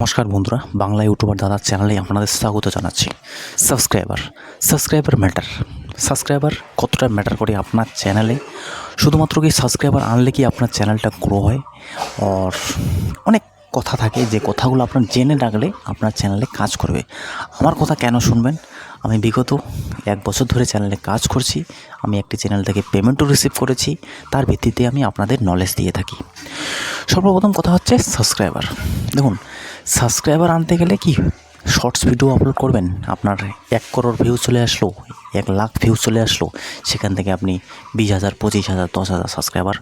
নমস্কার বন্ধুরা, বাংলা ইউটিউবার দাদার চ্যানেলে আপনাদের স্বাগত জানাচ্ছি। সাবস্ক্রাইবার সাবস্ক্রাইবার কতটা ম্যাটার করে আপনার চ্যানেলে? শুধুমাত্র কি সাবস্ক্রাইবার আনলে কি আপনার চ্যানেলটা গ্রো হয়? আর অনেক কথা থাকে যে কথাগুলো আপনার জেনে রাখলে আপনার চ্যানেলে কাজ করবে। আমার কথা কেন শুনবেন? আমি বিগত 1 বছর ধরে চ্যানেলে কাজ করছি। আমি একটি চ্যানেল থেকে পেমেন্টও রিসিভ করেছি। তার ভিত্তিতে আমি আপনাদের নলেজ দিয়ে থাকি। সর্বপ্রথম কথা হচ্ছে সাবস্ক্রাইবার। দেখুন, সাবস্ক্রাইবার আনতে গেলে কি শর্টস ভিডিও আপলোড করবেন, আপনার 1 করোড় ভিউজ চলে আসলো, 1 লাখ ভিউজ চলে আসলো, সেখান থেকে আপনি 20,000, 25,000, 10,000 সাবস্ক্রাইবার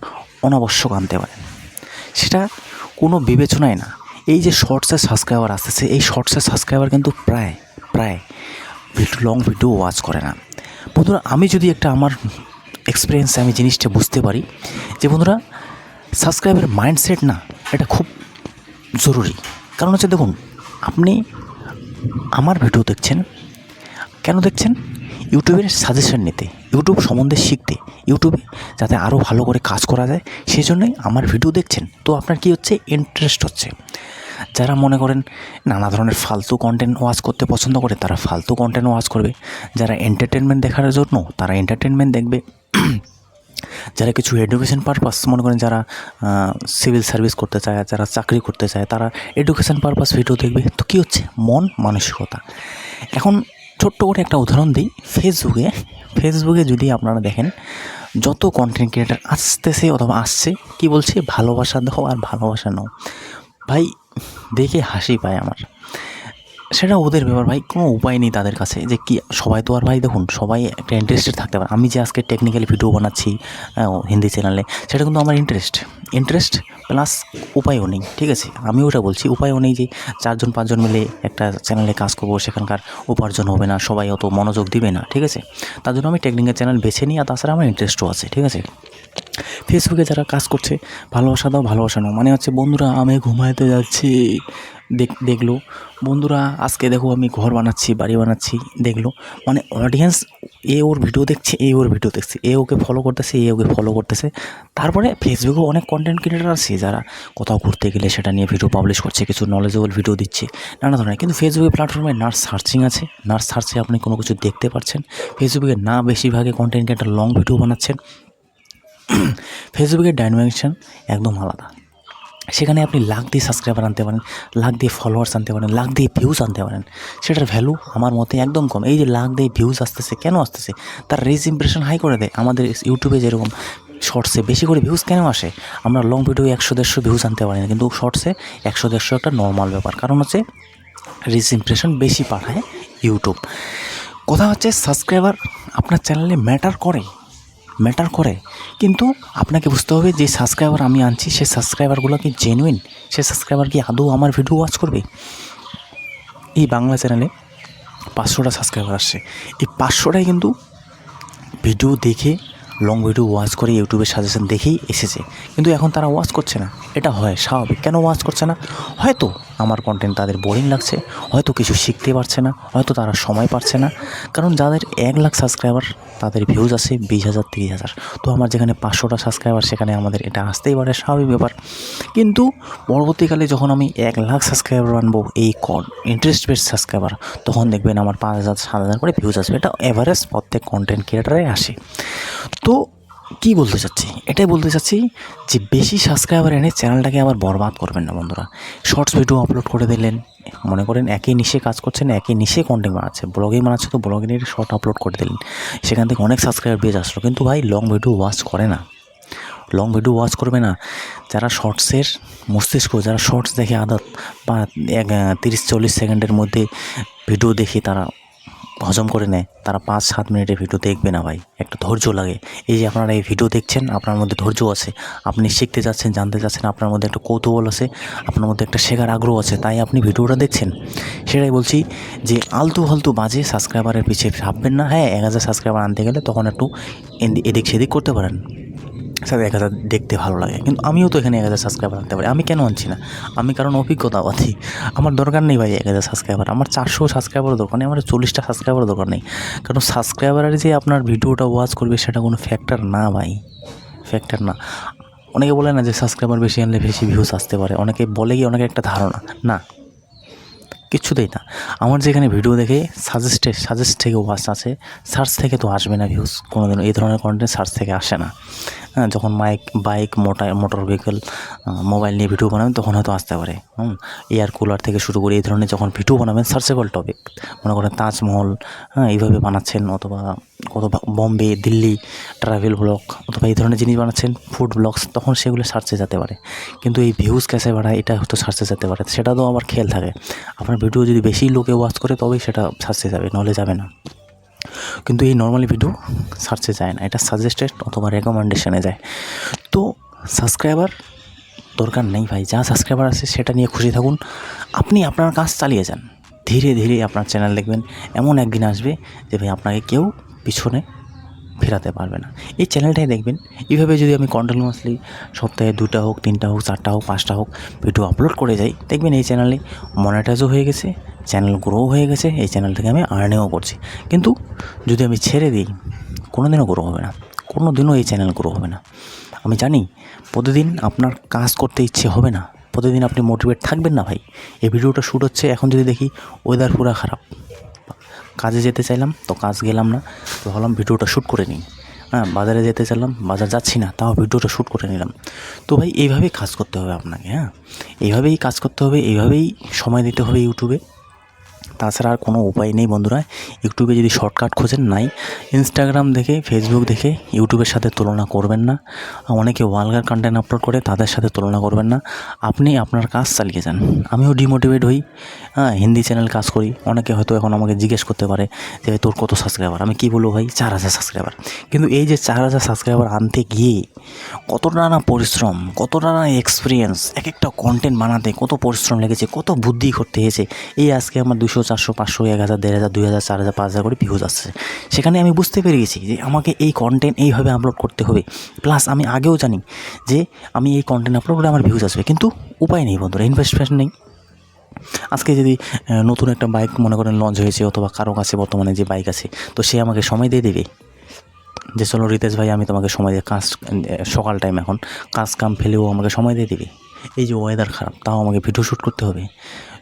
অনাবশ্যক আনতে পারেন। সেটা কোনো বিবেচনাই না। এই যে শর্টসের সাবস্ক্রাইবার আসতেছে, এই শর্টসের সাবস্ক্রাইবার কিন্তু প্রায় লং ভিডিও ওয়াচ করে না। বন্ধুরা, আমি যদি একটা আমার এক্সপিরিয়েন্সে আমি জিনিসটা বুঝতে পারি যে বন্ধুরা, সাবস্ক্রাইবের মাইন্ডসেট না, এটা খুব জরুরি। কারণ হচ্ছে দেখুন, আপনি আমার ভিডিও দেখছেন, কেন দেখছেন? ইউটিউবের সাজেশন নিতে, ইউটিউব সম্বন্ধে শিখতে, ইউটিউবে যাতে আরও ভালো করে কাজ করা যায় সেই জন্যই আমার ভিডিও দেখছেন। তো আপনার কি হচ্ছে? ইন্টারেস্ট হচ্ছে। যারা মনে করেন নানা ধরনের ফালতু কন্টেন্ট ওয়াচ করতে পছন্দ করে, তারা ফালতু কন্টেন্ট ওয়াচ করবে। যারা এন্টারটেনমেন্ট দেখার জন্য, তারা এন্টারটেনমেন্ট দেখবে। যারা কিছু এডুকেশন পারপাস, মনে করেন যারা সিভিল সার্ভিস করতে চায়, যারা চাকরি করতে চায়, তারা এডুকেশন পারপাস ভিডিও দেখবে। তো কী হচ্ছে? মন মানসিকতা। এখন ছোট্ট করে একটা উদাহরণ দিই। ফেসবুকে যদি আপনারা দেখেন, যত কন্টেন্ট ক্রিয়েটার আসতেছে অথবা আসছে, কি বলছে? ভালোবাসা দাও আর ভালোবাসা নাও। ভাই, দেখে হাসি পায় আমার। সেটা ওদের ব্যাপার ভাই, কোনো উপায় নেই তাদের কাছে যে কি। সবাই তো আর ভাই দেখুন, সবাই একটা ইন্টারেস্টেড থাকতে পারে। আমি যে আজকে টেকনিক্যাল ভিডিও বানাচ্ছি হিন্দি চ্যানেলে, সেটা কিন্তু আমার ইন্টারেস্ট প্লাস উপায়ও নেই। ঠিক আছে, আমি ওটা বলছি, উপায়ও নেই যে 4-5 মিলে একটা চ্যানেলে কাজ করবো, সেখানকার উপার্জন হবে না, সবাই অত মনোযোগ দিবে না। ঠিক আছে, তার জন্য আমি টেকনিক্যাল চ্যানেল বেছে নিই। আর তাছাড়া আমার ইন্টারেস্টও আছে। ঠিক আছে, ফেসবুকে যারা কাজ করছে, ভালোবাসা দাও ভালোবাসা নাও, মানে হচ্ছে বন্ধুরা আমি ঘুমাইতে যাচ্ছি, দেখলো বন্ধুরা আজকে দেখো আমি ঘর বানাচ্ছি, বাড়ি বানাচ্ছি, দেখলো। মানে অডিয়েন্স এ ওর ভিডিও দেখছে, এ ওর ভিডিও দেখছে, এ ওকে ফলো করতেছে, এ ওকে ফলো করতেছে। তারপরে ফেসবুকেও অনেক কন্টেন্ট ক্রিয়েটার আছে যারা কোথাও ঘুরতে গেলে সেটা নিয়ে ভিডিও পাবলিশ করছে, কিছু নলেজেবল ভিডিও দিচ্ছে, নানা ধরনের। কিন্তু ফেসবুকের প্ল্যাটফর্মে না সার্চিং আছে, না সার্চে আপনি কোনো কিছু দেখতে পাচ্ছেন। ফেসবুকে না বেশিরভাগে কন্টেন্ট ক্রিয়েটার লং ভিডিও বানাচ্ছেন। ফেসবুকের ডাইমেনশন একদম আলাদা। সেখানে আপনি লাখ দিয়ে সাবস্ক্রাইবার আনতে পারেন, লাখ দিয়ে ফলোয়ার্স আনতে পারেন, লাখ দিয়ে ভিউজ আনতে পারেন। সেটার ভ্যালু আমার মতে একদম কম। এই যে লাখ দিয়ে ভিউজ আসতেছে, কেন আসতেছে? তার রিচ ইমপ্রেশন হাই করে দেয়। আমাদের ইউটিউবে যেরকম শর্টসে বেশি করে ভিউজ কেন আসে? আমরা লং ভিডিও 100-150 ভিউজ আনতে পারি না, কিন্তু শর্টসে 100-150 একটা নর্মাল ব্যাপার। কারণ হচ্ছে রিচ ইমপ্রেশন বেশি পাঠায় ইউটিউব। কথা হচ্ছে সাবস্ক্রাইবার আপনার চ্যানেলে ম্যাটার করে, কিন্তু আপনাকে বুঝতে হবে যে সাবস্ক্রাইবার আমি আনছি, সেই সাবস্ক্রাইবারগুলো কি জেনুইন? সেই সাবস্ক্রাইবার কি আদৌ আমার ভিডিও ওয়াচ করবে? এই বাংলা চ্যানেলে 500টা সাবস্ক্রাইবার আসছে, এই 500টাই কিন্তু ভিডিও দেখে, লং ভিডিও ওয়াচ করে, ইউটিউবের সাজেশন দেখেই এসেছে। কিন্তু এখন তারা ওয়াচ করছে না। এটা হয় স্বাভাবিক। কেন ওয়াচ করছে না? হয়তো আমার কন্টেন্ট তাদের বোরিং লাগছে, হয়তো কিছু শিখতে পারছে না, হয়তো তারা সময় পাচ্ছে না। কারণ যাদের 1 লাখ সাবস্ক্রাইবার, তাদের ভিউজ আছে 20,000, 30,000। তো আমার যেখানে 500টা সাবস্ক্রাইবার, সেখানে আমাদের এটা আসতেই পারে, স্বাভাবিক ব্যাপার। কিন্তু পরবর্তীকালে যখন আমি 1 লাখ সাবস্ক্রাইবার আনবো, এই ইন্টারেস্ট বেসড সাবস্ক্রাইবার, তখন দেখবেন আমার 5,000, 7,000 করে ভিউজ আসবে। এটা এভারেজ প্রত্যেক কন্টেন্ট ক্রিয়েটারে আসে। তো কী বলতে চাচ্ছি? এটাই বলতে চাচ্ছি যে বেশি সাবস্ক্রাইবার এনে চ্যানেলটাকে আবার বরবাদ করবেন না বন্ধুরা। শর্টস ভিডিও আপলোড করে দিলেন, মনে করেন একই নিশে কাজ করছেন, একই নিশে কন্টেন্ট বানাচ্ছে, ব্লগিং বানাচ্ছে, তো ব্লগিংয়ের শর্ট আপলোড করে দিলেন, সেখান থেকে অনেক সাবস্ক্রাইবার বেজ আসলো। কিন্তু ভাই লং ভিডিও ওয়াচ করে না, লং ভিডিও ওয়াচ করবে না। যারা শর্টসের মস্তিষ্ক, যারা শর্টস দেখে আদত, বা 30-40 সেকেন্ডের মধ্যে ভিডিও দেখে তারা হজম করে নেয়, তারা 5-7 মিনিটের ভিডিও দেখবে না ভাই। একটা ধৈর্য লাগে। এই যে আপনারা এই ভিডিও দেখছেন, আপনার মধ্যে ধৈর্য আছে, আপনি শিখতে যাচ্ছেন, জানতে চাচ্ছেন, আপনার মধ্যে একটা কৌতূহল আছে, আপনার মধ্যে একটা শেখার আগ্রহ আছে, তাই আপনি ভিডিওটা দেখছেন। সেটাই বলছি যে আলতু ফালতু বাজে সাবস্ক্রাইবারের পিছিয়ে ভাববেন না। হ্যাঁ, 1,000 সাবস্ক্রাইবার আনতে গেলে তখন একটু এদিক সেদিক করতে পারেন, স্যার 1,000 দেখতে ভালো লাগে। কিন্তু আমিও তো এখানে 1,000 সাবস্ক্রাইবার আনতে পারি। আমি কেন আনছি না? আমি কারণ অভিজ্ঞতাবাদী। আমার দরকার নেই ভাই 1,000 সাবস্ক্রাইবার, আমার 400 সাবস্ক্রাইবারও দরকার নেই, আমার 40টা সাবস্ক্রাইবারও দরকার নেই। কারণ সাবস্ক্রাইবারের যে আপনার ভিডিওটা ওয়াচ করবে, সেটা কোনো ফ্যাক্টর না ভাই, ফ্যাক্টর না। অনেকে বলে না যে সাবস্ক্রাইবার বেশি আনলে বেশি ভিউজ আসতে পারে, অনেকে বলে, কি অনেকে একটা ধারণা, না, কিচ্ছুতেই না। আমার যেখানে ভিডিও দেখে সাজেস্ট থেকে ওয়াচ আছে, সার্চ থেকে তো আসবে না ভিউজ কোনোদিনও। এই ধরনের কন্টেন্ট সার্চ থেকে আসে না। হ্যাঁ, যখন বাইক মোটর ভেহিকল মোবাইল নিয়ে ভিডিও বানাবেন তখন হয়তো আসতে পারে। এয়ার কুলার থেকে শুরু করে এই ধরনের যখন ভিডিও বানাবেন সার্চেবল টপিক, মনে করেন তাজমহল, এইভাবে বানাচ্ছেন, অথবা বম্বে দিল্লি ট্রাভেল ব্লগ, অথবা এই ধরনের জিনিস বানাচ্ছেন ফুড ব্লগস, তখন সেগুলো সার্চে যেতে পারে। কিন্তু এই ভিউজ ক্যাসে বাড়ায় এটা হয়তো সার্চে যেতে পারে, সেটা তো আবার খেয়াল থাকে। আপনার ভিডিও যদি বেশি লোকে ওয়াচ করে তবেই সেটা সার্চে যাবে, নাহলে যাবে না। কিন্তু এই নর্মালি ভিডিও সার্চে যায় না, এটা সাজেস্টেড অথবা রেকমেন্ডেশনে যায়। তো সাবস্ক্রাইবার দরকার নেই ভাই, যা সাবস্ক্রাইবার আছে সেটা নিয়ে খুশি থাকুন। আপনি আপনার কাজ চালিয়ে যান, ধীরে ধীরে আপনার চ্যানেল দেখবেন এমন একদিন আসবে যে ভাই আপনাকে কেউ পিছনে ফেরাতে পারবে না। এই চ্যানেলটাই দেখবেন এইভাবে যদি আমি কন্টিনিউয়াসলি সপ্তাহে 2টা হোক, 3টা হোক, 4টা হোক, 5টা হোক ভিডিও আপলোড করে যাই, দেখবেন এই চ্যানেলে মনিটাইজও হয়ে গেছে, চ্যানেল গ্রো হয়ে গেছে, এই চ্যানেল থেকে আমি আর্নিংও করছি। কিন্তু যদি আমি ছেড়ে দিই, কোনোদিনও গ্রো হবে না, কোনোদিনও এই চ্যানেল গ্রো হবে না। আমি জানি প্রতিদিন আপনার কাজ করতে ইচ্ছে হবে না, প্রতিদিন আপনি মোটিভেট থাকবেন না ভাই। এই ভিডিওটা শ্যুট হচ্ছে, এখন যদি দেখি ওয়েদার পুরো খারাপ, কাজে যেতে চাইলাম তো কাজ গেলাম না, তো ভাবলাম ভিডিওটা শ্যুট করে নিই। বাজারে যেতে চাইলাম, বাজার যাচ্ছি না, তাও ভিডিওটা শ্যুট করে নিলাম। তো ভাই এইভাবেই কাজ করতে হবে আপনাকে, এইভাবেই কাজ করতে হবে, এইভাবেই সময় দিতে হবে ইউটিউবে। তাছাড়া আর কোনো উপায় নেই বন্ধুরা। ইউটিউবে যদি শর্টকাট খোঁজেন নাই, ইনস্টাগ্রাম দেখে, ফেসবুক দেখে ইউটিউবের সাথে তুলনা করবেন না। অনেকে ওয়ালগার কন্টেন্ট আপলোড করে, তাদের সাথে তুলনা করবেন না। আপনি আপনার কাজ চালিয়ে যান। আমিও ডিমোটিভেট হই, হিন্দি চ্যানেল কাজ করি। অনেকে হয়তো এখন আমাকে জিজ্ঞেস করতে পারে যে তোর কত সাবস্ক্রাইবার, আমি কী বলবো ভাই 4000 সাবস্ক্রাইবার। কিন্তু এই যে 4000 সাবস্ক্রাইবার আনতে গিয়ে কতটা না পরিশ্রম, কতটা না এক্সপিরিয়েন্স, এক একটা কন্টেন্ট বানাতে কত পরিশ্রম লেগেছে, কত বুদ্ধি করতে হয়েছে। এই আজকে আমার 200, 400, 500, 1000, 1500, 2000, 4000, 5000 করে ভিউজ আসছে। সেখানে আমি বুঝতে পেরে গেছি যে আমাকে এই কন্টেন্ট এইভাবে আপলোড করতে হবে। প্লাস আমি আগেও জানি যে আমি এই কন্টেন্ট আপলোড করে আমার ভিউজ আসবে, কিন্তু উপায় নেই বন্ধুরা, ইনভেস্টমেন্ট নেই। আজকে যদি নতুন একটা বাইক মনে করেন লঞ্চ হয়েছে, অথবা কারো কাছে বর্তমানে যে বাইক আছে, তো সে আমাকে সময় দিয়ে দেবে যে চলো রিতেশ ভাই আমি তোমাকে সময় দিয়ে কাজ, সকাল টাইম এখন কাজ কাম ফেলেও আমাকে সময় দিয়ে দেবে। এই যে ওয়েদার খারাপ তাও আমাকে ভিডিও শ্যুট করতে হবে।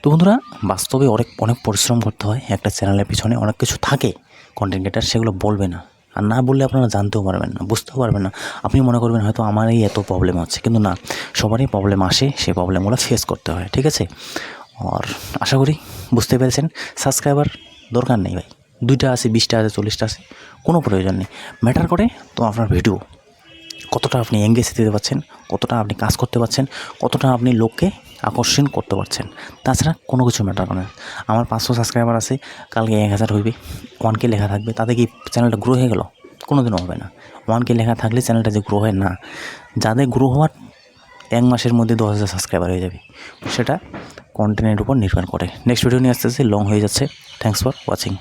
তো বন্ধুরা, বাস্তবে অনেক পরিশ্রম করতে হয় একটা চ্যানেলের পিছনে, অনেক কিছু থাকে কন্টেন্ট ক্রিয়েটার, সেগুলো বলবে না। আর না বললে আপনারা জানতেও পারবেন না, বুঝতেও পারবেন না। আপনি মনে করবেন হয়তো আমারই এত প্রবলেম হচ্ছে, কিন্তু না, সবারই প্রবলেম আসে, সেই প্রবলেমগুলো ফেস করতে হয়, ঠিক আছে। আর আশা করি বুঝতে পেরেছেন। সাবস্ক্রাইবার দরকার নেই ভাই, 2টা আছে, 20টা আছে, 40টা আছে, কোনো প্রয়োজন নেই। ম্যাটার করে তো আপনার ভিডিও কতটা আপনি এঙ্গেজ দিতে পারছেন, কতটা আপনি কাজ করতে পারছেন, কতটা আপনি লোককে আকর্ষণ করতে পারছেন। তাছাড়া কোনো কিছু ম্যাটার করে না। আমার 500 সাবস্ক্রাইবার আছে, কালকে 1000 হইবে, 1K লেখা থাকবে, তাতে কি চ্যানেলটা গ্রো হয়ে গেল? কোনো দিনও হবে না। 1K লেখা থাকলে চ্যানেলটা যে গ্রো হয় না, যাদের গ্রো হওয়ার 1 মাসের মধ্যে 10,000 সাবস্ক্রাইবার হয়ে যাবে, সেটা কন্টেন্টের উপর নির্ভর করে। নেক্সট ভিডিও নিয়ে আসতেছি, লং হয়ে যাচ্ছে। Thanks for watching.